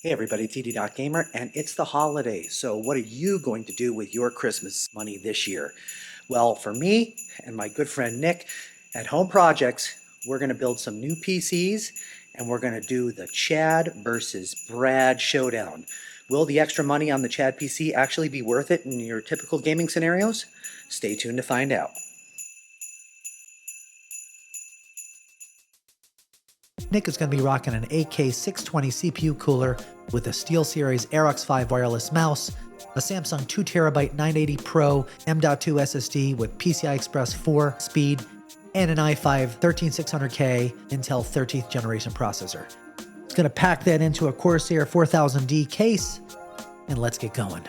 Hey everybody, TD.Gamer, and it's the holidays. So what are you going to do with your Christmas money this year? Well, for me and my good friend Nick at Home Projects, we're going to build some new PCs and we're going to do the Chad versus Brad showdown. Will the extra money on the Chad PC actually be worth it in your typical gaming scenarios? Stay tuned to find out. Nick is going to be rocking an AK620 CPU cooler with a SteelSeries Aerox 5 wireless mouse, a Samsung 2TB 980 Pro M.2 SSD with PCI Express 4 speed, and an i5 13600K Intel 13th generation processor. It's going to pack that into a Corsair 4000D case, and let's get going.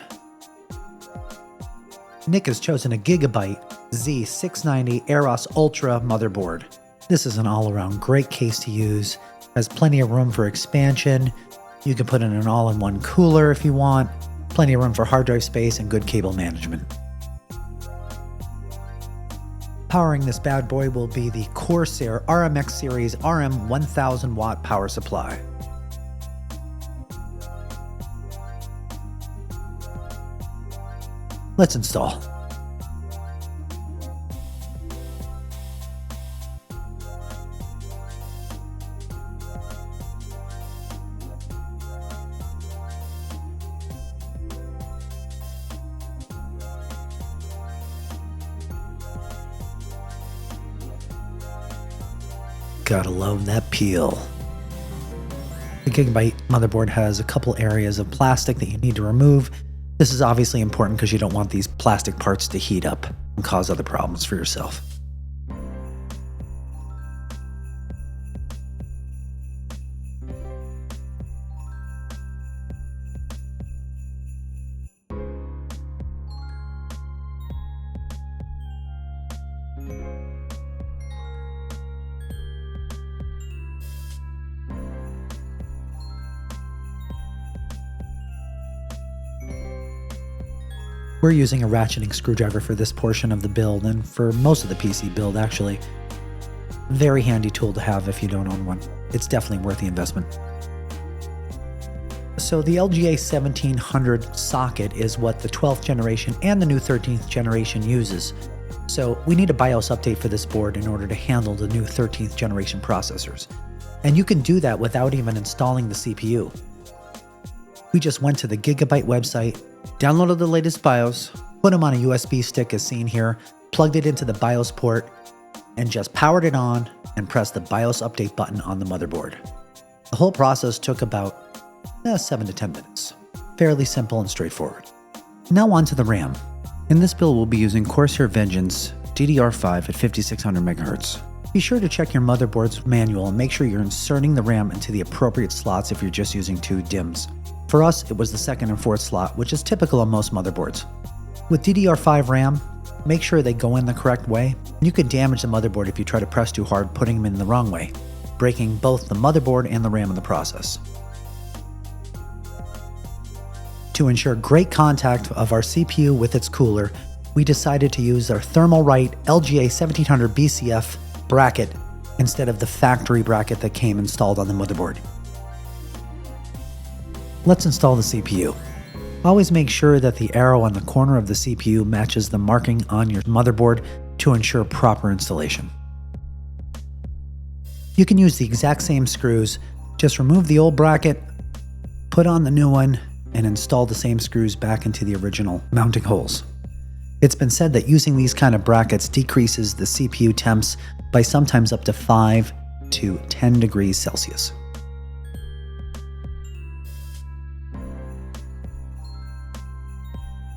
Nick has chosen a Gigabyte Z690 Aeros Ultra motherboard. This is an all-around great case to use. Has plenty of room for expansion. You can put in an all-in-one cooler if you want. Plenty of room for hard drive space and good cable management. Powering this bad boy will be the Corsair RMX Series RM 1000 watt power supply. Let's install. Gotta love that peel. The Gigabyte motherboard has a couple areas of plastic that you need to remove. This is obviously important because you don't want these plastic parts to heat up and cause other problems for yourself. We're using a ratcheting screwdriver for this portion of the build, and for most of the PC build actually. Very handy tool to have if you don't own one. It's definitely worth the investment. So the LGA 1700 socket is what the 12th generation and the new 13th generation uses. So we need a BIOS update for this board in order to handle the new 13th generation processors. And you can do that without even installing the CPU. We just went to the Gigabyte website, downloaded the latest BIOS, put them on a USB stick as seen here, plugged it into the BIOS port, and just powered it on and pressed the BIOS update button on the motherboard. The whole process took about 7 to 10 minutes. Fairly simple and straightforward. Now on to the RAM. In this build we'll be using Corsair Vengeance DDR5 at 5600 MHz. Be sure to check your motherboard's manual and make sure you're inserting the RAM into the appropriate slots if you're just using two DIMMs. For us, it was the second and fourth slot, which is typical on most motherboards. With DDR5 RAM, make sure they go in the correct way. You could damage the motherboard if you try to press too hard, putting them in the wrong way, breaking both the motherboard and the RAM in the process. To ensure great contact of our CPU with its cooler, we decided to use our Thermalright LGA 1700 BCF bracket instead of the factory bracket that came installed on the motherboard. Let's install the CPU. Always make sure that the arrow on the corner of the CPU matches the marking on your motherboard to ensure proper installation. You can use the exact same screws, just remove the old bracket, put on the new one, and install the same screws back into the original mounting holes. It's been said that using these kind of brackets decreases the CPU temps by sometimes up to 5 to 10 degrees Celsius.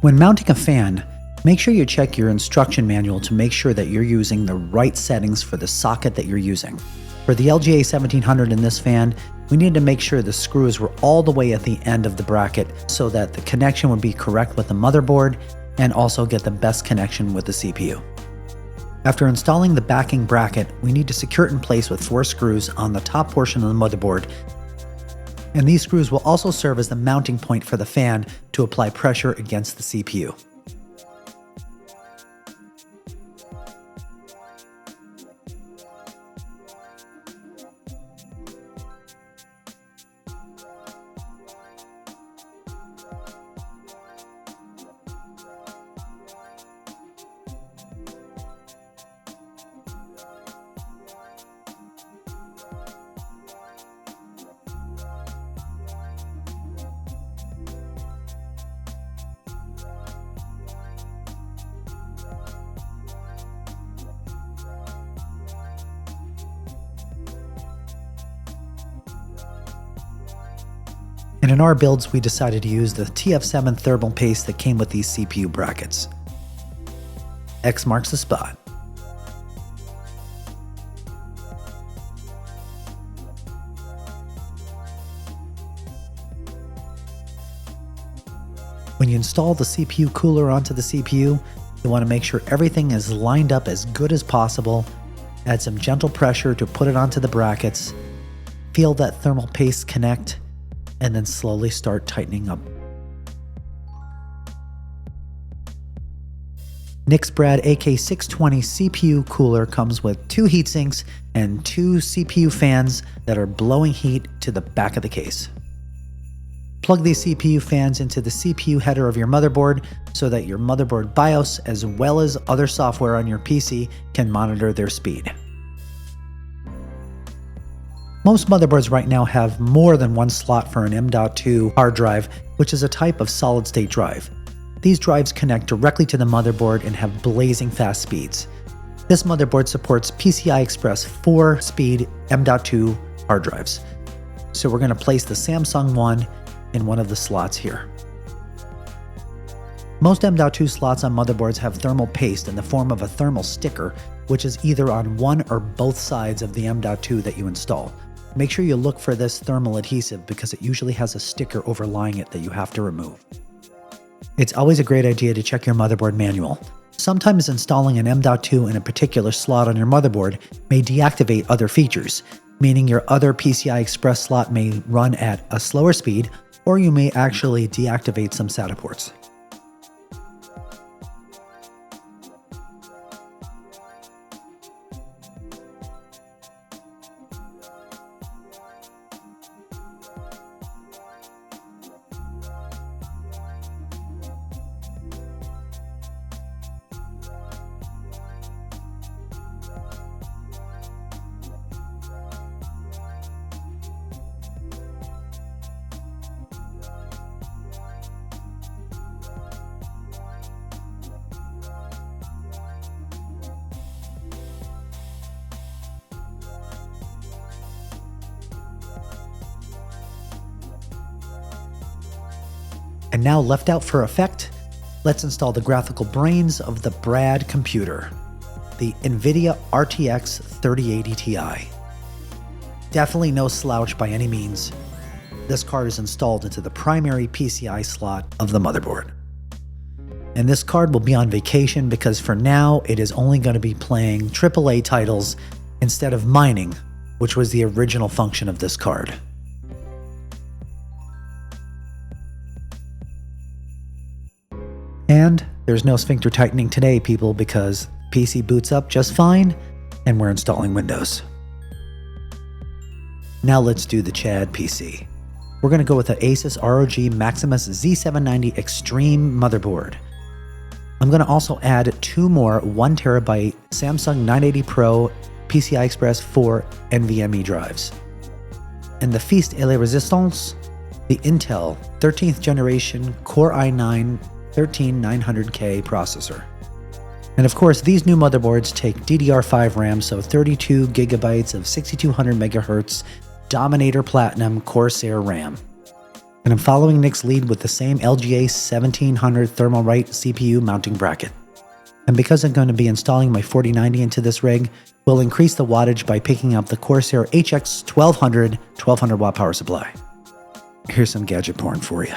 When mounting a fan, make sure you check your instruction manual to make sure that you're using the right settings for the socket that you're using. For the LGA 1700 in this fan, we needed to make sure the screws were all the way at the end of the bracket so that the connection would be correct with the motherboard and also get the best connection with the CPU. After installing the backing bracket, we need to secure it in place with 4 screws on the top portion of the motherboard, and these screws will also serve as the mounting point for the fan to apply pressure against the CPU. And in our builds, we decided to use the TF7 thermal paste that came with these CPU brackets. X marks the spot. When you install the CPU cooler onto the CPU, you want to make sure everything is lined up as good as possible. Add some gentle pressure to put it onto the brackets. Feel that thermal paste connect, and then slowly start tightening up. Nick's Brad AK620 CPU cooler comes with 2 heatsinks and 2 CPU fans that are blowing heat to the back of the case. Plug these CPU fans into the CPU header of your motherboard so that your motherboard BIOS as well as other software on your PC can monitor their speed. Most motherboards right now have more than one slot for an M.2 hard drive, which is a type of solid-state drive. These drives connect directly to the motherboard and have blazing fast speeds. This motherboard supports PCI Express 4-speed M.2 hard drives. So we're going to place the Samsung one in one of the slots here. Most M.2 slots on motherboards have thermal paste in the form of a thermal sticker, which is either on one or both sides of the M.2 that you install. Make sure you look for this thermal adhesive because it usually has a sticker overlying it that you have to remove. It's always a great idea to check your motherboard manual. Sometimes installing an M.2 in a particular slot on your motherboard may deactivate other features, meaning your other PCI Express slot may run at a slower speed, or you may actually deactivate some SATA ports. And now left out for effect, let's install the graphical brains of the Brad computer, the NVIDIA RTX 3080 Ti. Definitely no slouch by any means. This card is installed into the primary PCI slot of the motherboard. And this card will be on vacation because for now it is only going to be playing AAA titles instead of mining, which was the original function of this card. And there's no sphincter tightening today, people, because PC boots up just fine and we're installing Windows. Now let's do the Chad PC. We're going to go with the Asus ROG Maximus Z790 Extreme motherboard. I'm going to also add 2 more 1TB Samsung 980 Pro PCI Express 4 NVMe drives. And the Feast et la Resistance, the Intel 13th generation Core i9 13900K processor. And of course, these new motherboards take DDR5 RAM, so 32 gigabytes of 6200 megahertz Dominator Platinum Corsair RAM. And I'm following Nick's lead with the same LGA 1700 Thermalright CPU mounting bracket. And because I'm going to be installing my 4090 into this rig, we'll increase the wattage by picking up the Corsair HX 1200 watt power supply. Here's some gadget porn for you.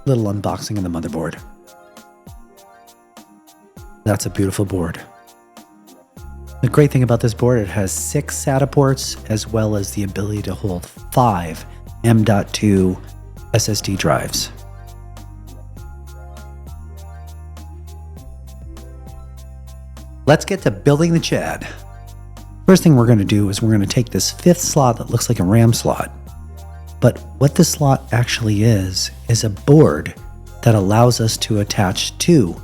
Little unboxing of the motherboard. That's a beautiful board. The great thing about this board, it has 6 SATA ports as well as the ability to hold 5 M.2 SSD drives. Let's get to building the Chad. First thing we're going to do is we're going to take this 5th slot that looks like a RAM slot. But what this slot actually is a board that allows us to attach 2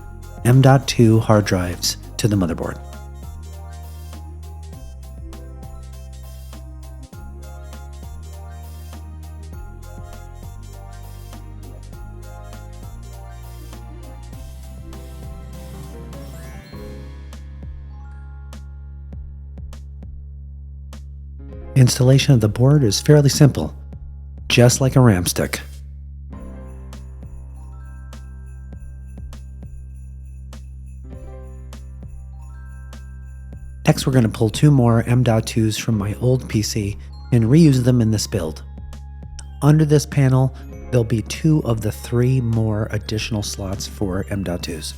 M.2 hard drives to the motherboard. Installation of the board is fairly simple. just like a ram stick. Next, we're going to pull 2 more M.2s from my old PC and reuse them in this build. Under this panel, there'll be 2 of the 3 more additional slots for M.2s.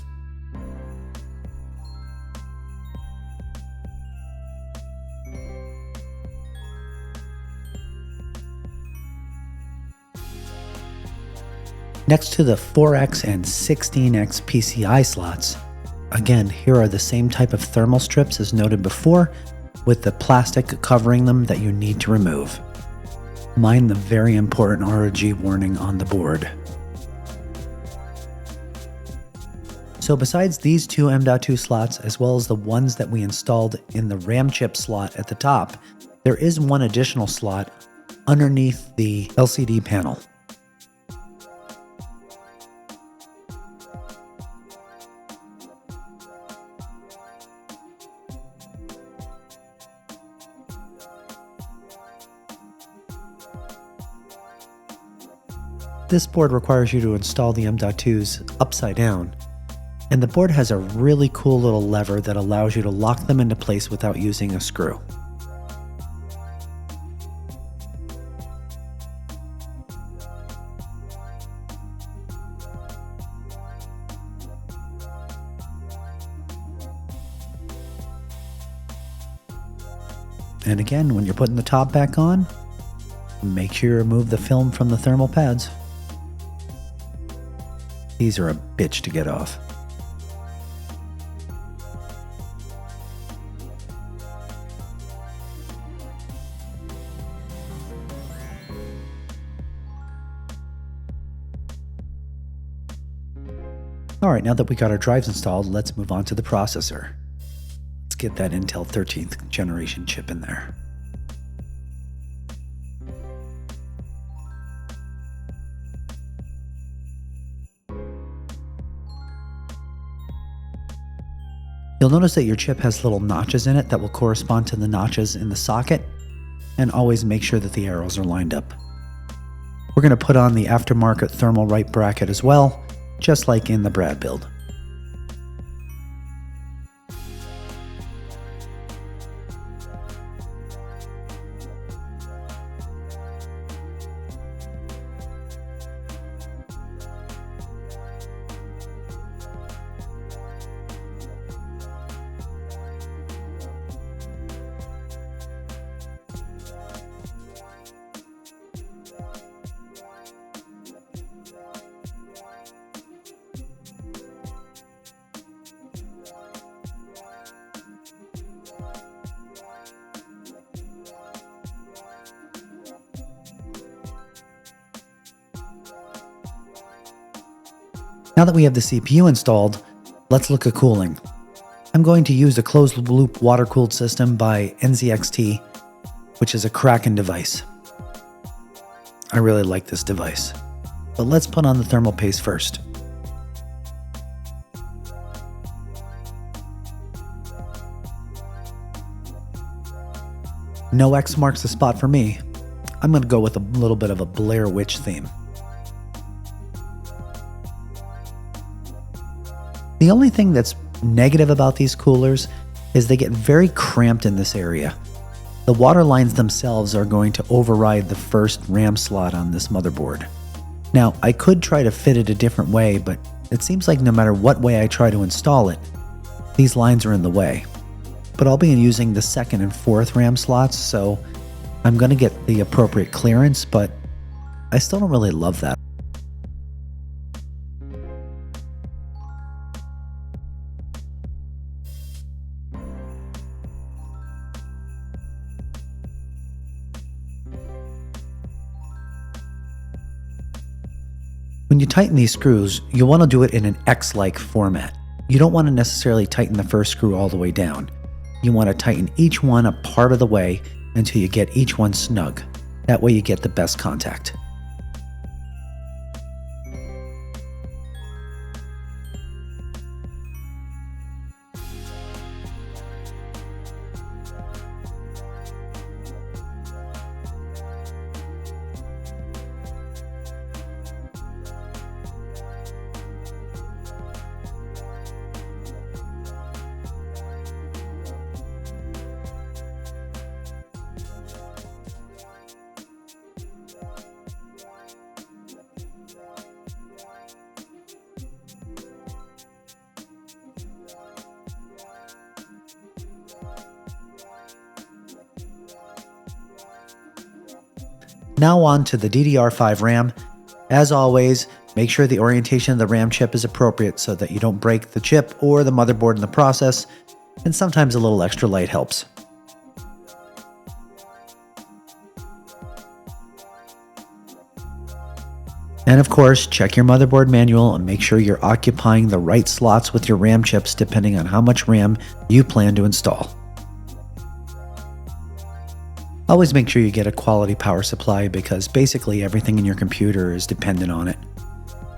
Next to the 4X and 16X PCI slots, again, here are the same type of thermal strips as noted before, with the plastic covering them that you need to remove. Mind the very important ROG warning on the board. So besides these 2 M.2 slots, as well as the ones that we installed in the RAM chip slot at the top, there is one additional slot underneath the LCD panel. This board requires you to install the M.2s upside down, and the board has a really cool little lever that allows you to lock them into place without using a screw. And again, when you're putting the top back on, make sure you remove the film from the thermal pads. These are a bitch to get off. Alright, now that we got our drives installed, let's move on to the processor. Let's get that Intel 13th generation chip in there. You'll notice that your chip has little notches in it that will correspond to the notches in the socket, and always make sure that the arrows are lined up. We're going to put on the aftermarket thermal right bracket as well, just like in the Brad build. Now that we have the CPU installed, let's look at cooling. I'm going to use a closed-loop water-cooled system by NZXT, which is a Kraken device. I really like this device. But let's put on the thermal paste first. No X marks the spot for me. I'm going to go with a little bit of a Blair Witch theme. The only thing that's negative about these coolers is they get very cramped in this area. The water lines themselves are going to override the first RAM slot on this motherboard. Now, I could try to fit it a different way, but it seems like no matter what way I try to install it, these lines are in the way. But I'll be using the 2nd and 4th RAM slots, so I'm going to get the appropriate clearance, but I still don't really love that. When you tighten these screws, you'll want to do it in an X-like format. You don't want to necessarily tighten the first screw all the way down. You want to tighten each one a part of the way until you get each one snug. That way you get the best contact. Now on to the DDR5 RAM. As always, make sure the orientation of the RAM chip is appropriate so that you don't break the chip or the motherboard in the process, and sometimes a little extra light helps. And of course, check your motherboard manual and make sure you're occupying the right slots with your RAM chips depending on how much RAM you plan to install. Always make sure you get a quality power supply because basically everything in your computer is dependent on it.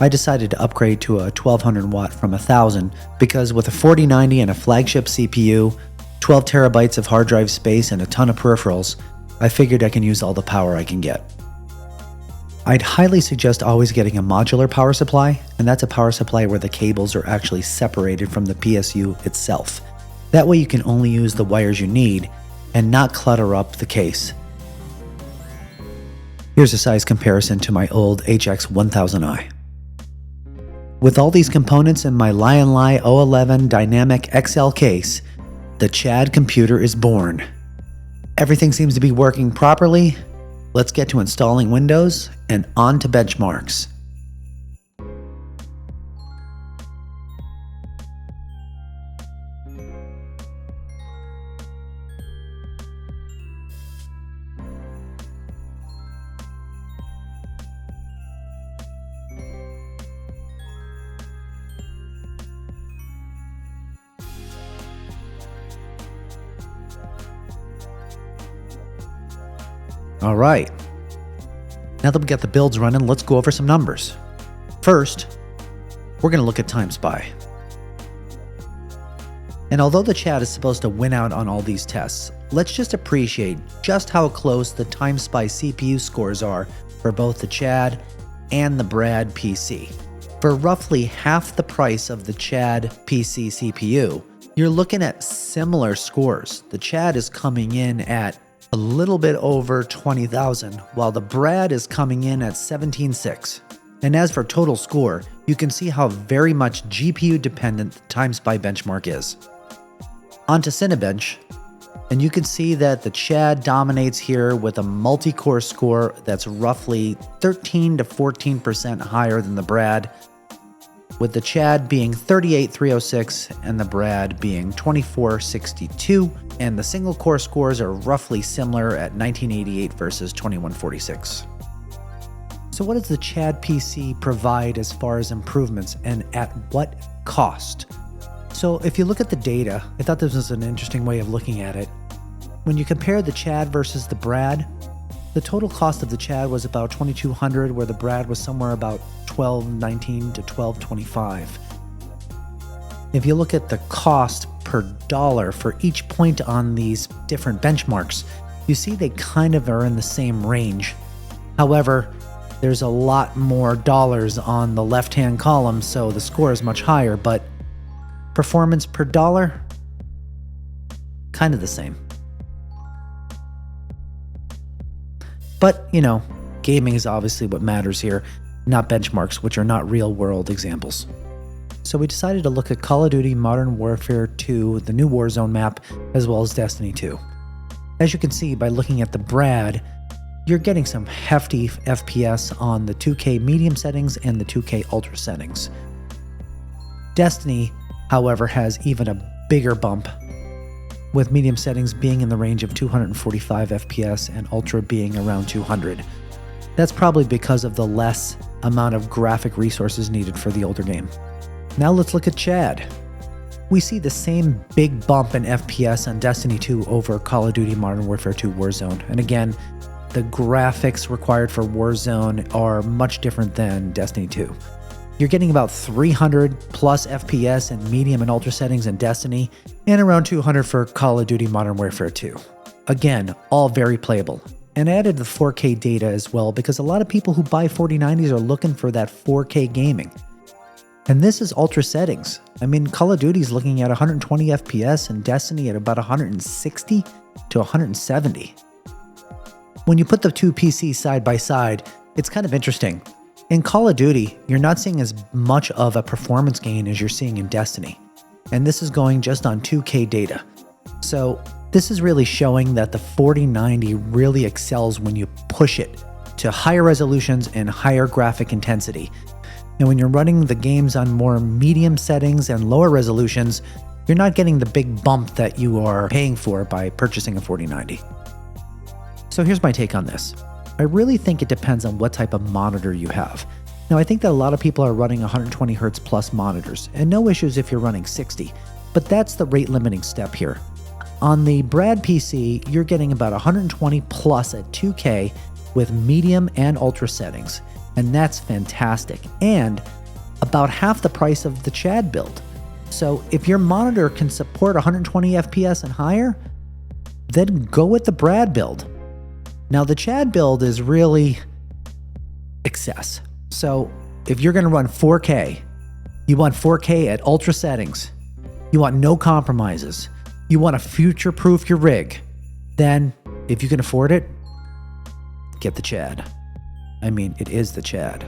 I decided to upgrade to a 1200 watt from 1000 because with a 4090 and a flagship CPU, 12 terabytes of hard drive space and a ton of peripherals, I figured I can use all the power I can get. I'd highly suggest always getting a modular power supply, and that's a power supply where the cables are actually separated from the PSU itself. That way you can only use the wires you need and not clutter up the case. Here's a size comparison to my old HX1000i. With all these components in my Lionli 011 Dynamic XL case, the Chad computer is born. Everything seems to be working properly. Let's get to installing Windows and on to benchmarks. All right, now that we got the builds running, let's go over some numbers. First, we're going to look at TimeSpy. And although the Chad is supposed to win out on all these tests, let's just appreciate just how close the TimeSpy CPU scores are for both the Chad and the Brad PC. For roughly half the price of the Chad PC CPU, you're looking at similar scores. The Chad is coming in at a little bit over 20,000, while the Brad is coming in at 17.6. And as for total score, you can see how very much GPU dependent the TimeSpy benchmark is. On to Cinebench, and you can see that the Chad dominates here with a multi-core score that's roughly 13 to 14% higher than the Brad, with the Chad being 38,306 and the Brad being 2462, and the single core scores are roughly similar at 1988 versus 2146. So what does the Chad PC provide as far as improvements and at what cost? So if you look at the data, I thought this was an interesting way of looking at it. When you compare the Chad versus the Brad, the total cost of the Chad was about $2,200, where the Brad was somewhere about $1,219 to $1,225. If you look at the cost per dollar for each point on these different benchmarks, you see they kind of are in the same range. However, there's a lot more dollars on the left-hand column, so the score is much higher, but performance per dollar, kind of the same. But, you know, gaming is obviously what matters here, not benchmarks, which are not real-world examples. So we decided to look at Call of Duty Modern Warfare 2, the new Warzone map, as well as Destiny 2. As you can see by looking at the Brad, you're getting some hefty FPS on the 2K medium settings and the 2K ultra settings. Destiny, however, has even a bigger bump, with medium settings being in the range of 245 FPS and ultra being around 200. That's probably because of the less amount of graphic resources needed for the older game. Now let's look at Chad. We see the same big bump in FPS on Destiny 2 over Call of Duty Modern Warfare 2 Warzone. And again, the graphics required for Warzone are much different than Destiny 2. You're getting about 300 plus FPS in medium and ultra settings in Destiny, and around 200 for Call of Duty Modern Warfare 2. Again, all very playable. And I added the 4K data as well because a lot of people who buy 4090s are looking for that 4K gaming. And this is ultra settings. I mean, Call of Duty is looking at 120 FPS and Destiny at about 160 to 170. When you put the two PCs side by side, it's kind of interesting. In Call of Duty, you're not seeing as much of a performance gain as you're seeing in Destiny. And this is going just on 2K data. So this is really showing that the 4090 really excels when you push it to higher resolutions and higher graphic intensity. And when you're running the games on more medium settings and lower resolutions, you're not getting the big bump that you are paying for by purchasing a 4090. So here's my take on this. I really think it depends on what type of monitor you have. Now, I think that a lot of people are running 120 Hz plus monitors, and no issues if you're running 60, but that's the rate limiting step here. On the Brad PC, you're getting about 120 plus at 2K with medium and ultra settings, and that's fantastic, and about half the price of the Chad build. So if your monitor can support 120 FPS and higher, then go with the Brad build. Now, the Chad build is really excess. So if you're going to run 4K, you want 4K at ultra settings, you want no compromises, you want to future-proof your rig, then if you can afford it, get the Chad. I mean, it is the Chad.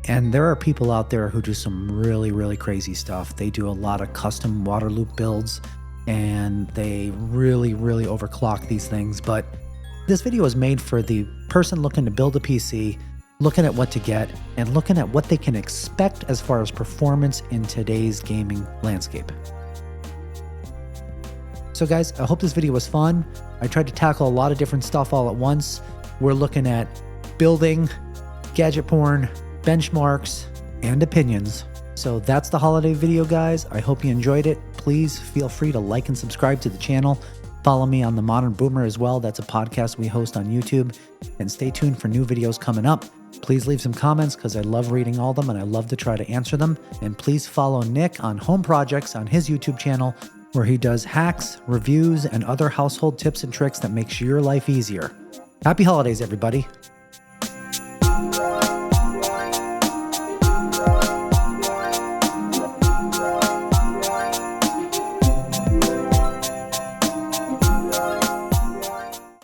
And there are people out there who do some really, really crazy stuff. They do a lot of custom water loop builds, and they really, really overclock these things. But this video is made for the person looking to build a PC, looking at what to get, and looking at what they can expect as far as performance in today's gaming landscape. So guys, I hope this video was fun. I tried to tackle a lot of different stuff all at once. We're looking at building, gadget porn, benchmarks, and opinions. So that's the holiday video, guys. I hope you enjoyed it. Please feel free to like and subscribe to the channel. Follow me on The Modern Boomer as well. That's a podcast we host on YouTube. And stay tuned for new videos coming up. Please leave some comments because I love reading all of them and I love to try to answer them. And please follow Nick on Home Projects on his YouTube channel, where he does hacks, reviews, and other household tips and tricks that makes your life easier. Happy holidays, everybody.